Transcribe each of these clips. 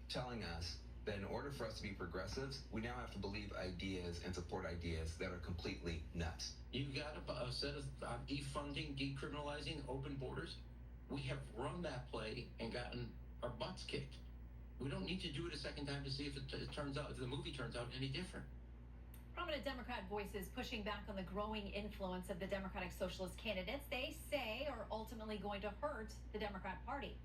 telling us that in order for us to be progressives, we now have to believe ideas and support ideas that are completely nuts. You got a set of defunding, decriminalizing, open borders. We have run that play and gotten our butts kicked. We don't need to do it a second time to see if it turns out, if the movie turns out any different. Prominent Democrat voices pushing back on the growing influence of the Democratic Socialist candidates they say are ultimately going to hurt the Democrat Party.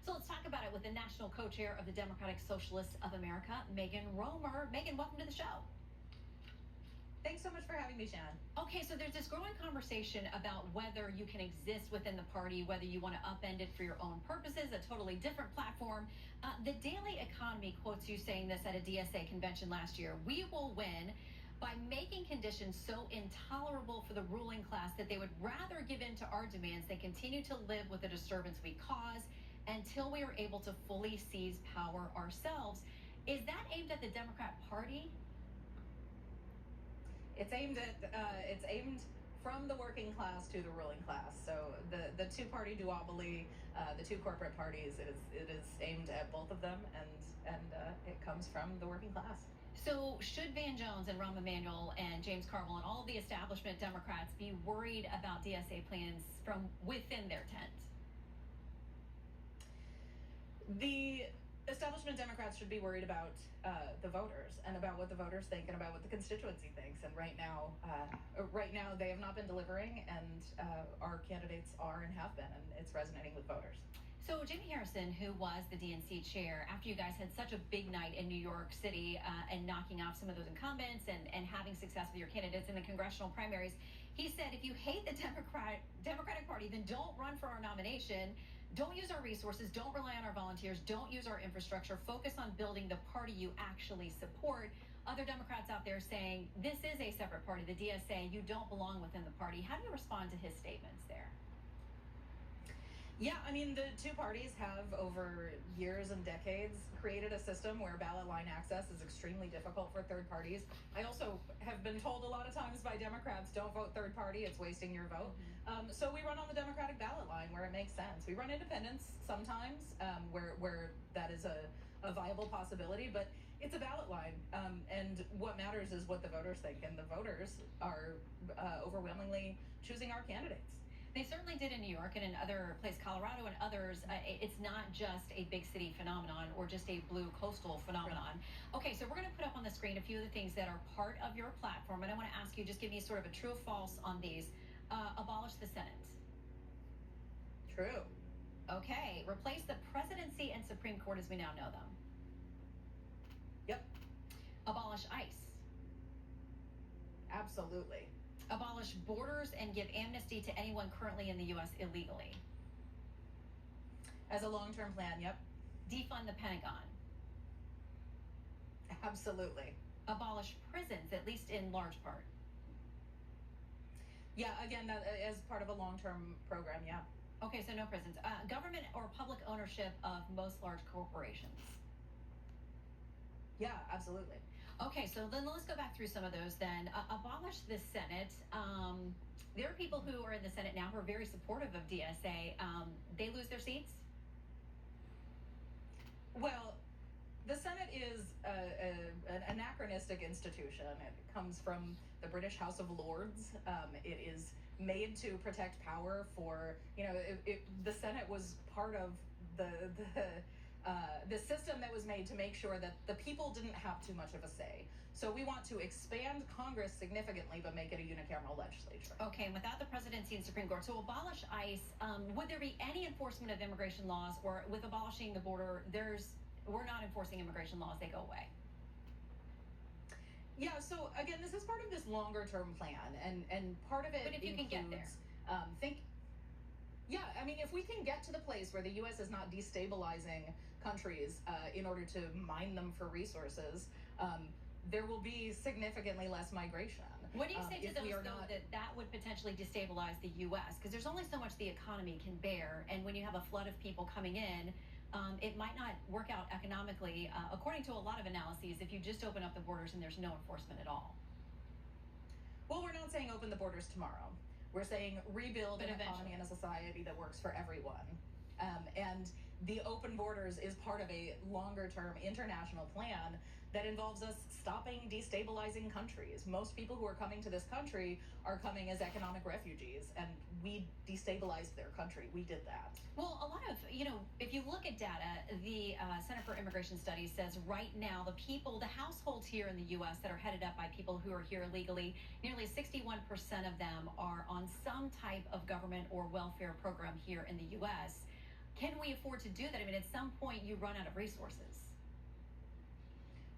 So let's talk about it with the national co-chair of the Democratic Socialists of America, Megan Romer. Megan, welcome to the show. Thanks so much for having me, Shannon. Okay, so there's this growing conversation about whether you can exist within the party, whether you want to upend it for your own purposes, a totally different platform. The Daily Economy quotes you saying this at a DSA convention last year. We will win by making conditions so intolerable for the ruling class that they would rather give in to our demands than continue to live with the disturbance we cause until we are able to fully seize power ourselves. Is that aimed at the Democrat Party? It's aimed from the working class to the ruling class. So the two-party duopoly, the two corporate parties, it is aimed at both of them, and it comes from the working class. So should Van Jones and Rahm Emanuel and James Carville and all of the establishment Democrats be worried about DSA plans from within their tent? The establishment Democrats should be worried about the voters and about what the voters think and about what the constituency thinks. And right now they have not been delivering, and our candidates are and have been, and it's resonating with voters. So Jamie Harrison, who was the DNC chair, after you guys had such a big night in New York City and knocking off some of those incumbents and having success with your candidates in the congressional primaries, he said, if you hate the Democratic Party, then don't run for our nomination. Don't use our resources. Don't rely on our volunteers. Don't use our infrastructure. Focus on building the party you actually support. Other Democrats out there saying this is a separate party, the DSA. You don't belong within the party. How do you respond to his statements there? Yeah, I mean, the two parties have, over years and decades, created a system where ballot line access is extremely difficult for third parties. I also have been told a lot of times by Democrats, don't vote third party, it's wasting your vote. So we run on the Democratic ballot line where it makes sense. We run independents sometimes where that is a viable possibility, but it's a ballot line. And what matters is what the voters think, and the voters are overwhelmingly choosing our candidates. They certainly did in New York and in other places, Colorado and others. It's not just a big city phenomenon or just a blue coastal phenomenon. Okay, so we're going to put up on the screen a few of the things that are part of your platform. And I want to ask you, just give me sort of a true or false on these. Abolish the Senate. True. Okay, replace the presidency and Supreme Court as we now know them. Yep. Abolish ICE. Absolutely. Abolish borders and give amnesty to anyone currently in the U.S. illegally. As a long-term plan, yep. Defund the Pentagon. Absolutely. Abolish prisons, at least in large part. Yeah, again, that, as part of a long-term program, yeah. Okay, so no prisons. Government or public ownership of most large corporations. Yeah, absolutely. Okay, so then let's go back through some of those then. Abolish the Senate. There are people who are in the Senate now who are very supportive of DSA. They lose their seats? Well, the Senate is an anachronistic institution. It comes from the British House of Lords. It is made to protect power for, the Senate was part of the system that was made to make sure that the people didn't have too much of a say. So we want to expand Congress significantly, but make it a unicameral legislature. Okay, and without the presidency and Supreme Court, so abolish ICE. Would there be any enforcement of immigration laws, or with abolishing the border, we're not enforcing immigration laws, they go away? Yeah, so again, this is part of this longer term plan, and part of it but if you includes, can get there. Yeah, I mean, if we can get to the place where the U.S. is not destabilizing countries in order to mine them for resources, there will be significantly less migration. What do you say to those, though, that would potentially destabilize the U.S.? Because there's only so much the economy can bear, and when you have a flood of people coming in, it might not work out economically, according to a lot of analyses, if you just open up the borders and there's no enforcement at all. Well, we're not saying open the borders tomorrow. We're saying rebuild an economy and a society that works for everyone. And the open borders is part of a longer-term international plan that involves us stopping destabilizing countries. Most people who are coming to this country are coming as economic refugees, and we destabilized their country. We did that. Well, a lot of, if you look at data, the Center for Immigration Studies says right now the households here in the U.S. that are headed up by people who are here illegally, nearly 61% of them are on some type of government or welfare program here in the U.S. Can we afford to do that? I mean, at some point you run out of resources.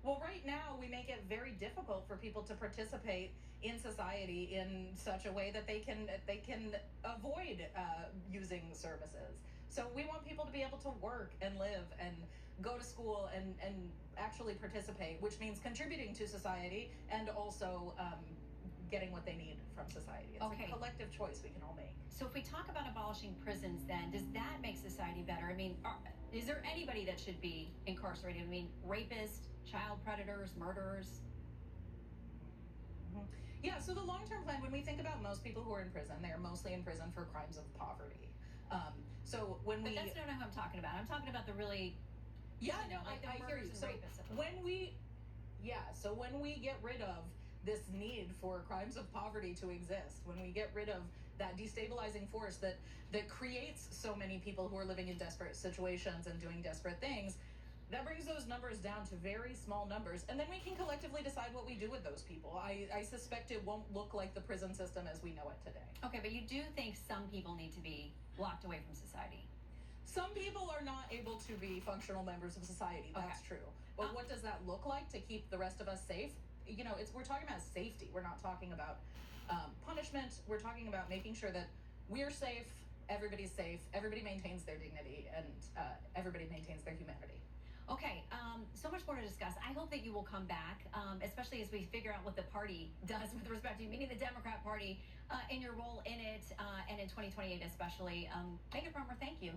Well, right now we make it very difficult for people to participate in society in such a way that they can avoid using services. So we want people to be able to work and live and go to school and actually participate, which means contributing to society and also getting what they need from society. It's a collective choice we can all make. So if we talk about abolishing prisons, then does that make society better? I mean, is there anybody that should be incarcerated? I mean, rapists, child predators, murderers? Yeah, so the long-term plan, when we think about most people who are in prison, they are mostly in prison for crimes of poverty. So when but that's not who I'm talking about. I'm talking about the really, like the I hear you. murders So and rapists. when we get rid of this need for crimes of poverty to exist, when we get rid of that destabilizing force that creates so many people who are living in desperate situations and doing desperate things, that brings those numbers down to very small numbers, and then we can collectively decide what we do with those people. I suspect it won't look like the prison system as we know it today. Okay, but you do think some people need to be locked away from society? Some people are not able to be functional members of society. That's true. But what does that look like to keep the rest of us safe? We're talking about safety. We're not talking about punishment. We're talking about making sure that we're safe, everybody's safe, everybody maintains their dignity, and everybody maintains their humanity. Okay, so much more to discuss. I hope that you will come back, especially as we figure out what the party does with respect to you, meaning the Democrat Party, and your role in it, and in 2028 especially. Megan Farmer, thank you.